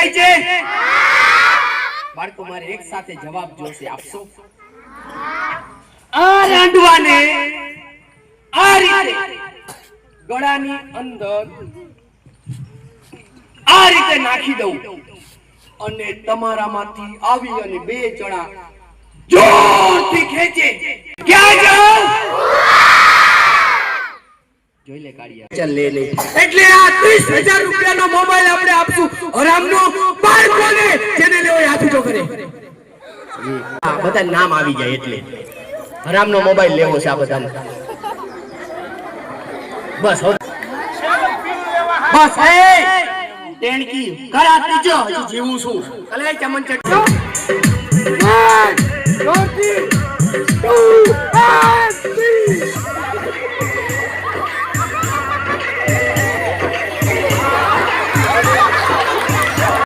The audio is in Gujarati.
દેખાય છે? બાળકો મારે એક સાથે જવાબ જોશે, આપશો? આ રાંડવાને આ રીતે ગળાની અંદર આ રીતે નાખી દઉં અને તમારામાંથી આવી અને બે જણા જોરથી ખેંચે. ક્યાં જાવ? જોઈ લે કાઢિયા. ચાલ લે લે. એટલે આ 30,000 રૂપિયાનો મોબાઈલ આપણે આપશું હરામનો બાળકોને, જેને લેવો હાથ ઊંચો કરે. આ બધા નામ આવી જાય એટલે હરામનો મોબાઈલ લેવો છે આ બધાને. બસ બસ એ ટેણકી કરા તીજો હજી જીવું છું. કલે ચમન ચડજો. 1 2 3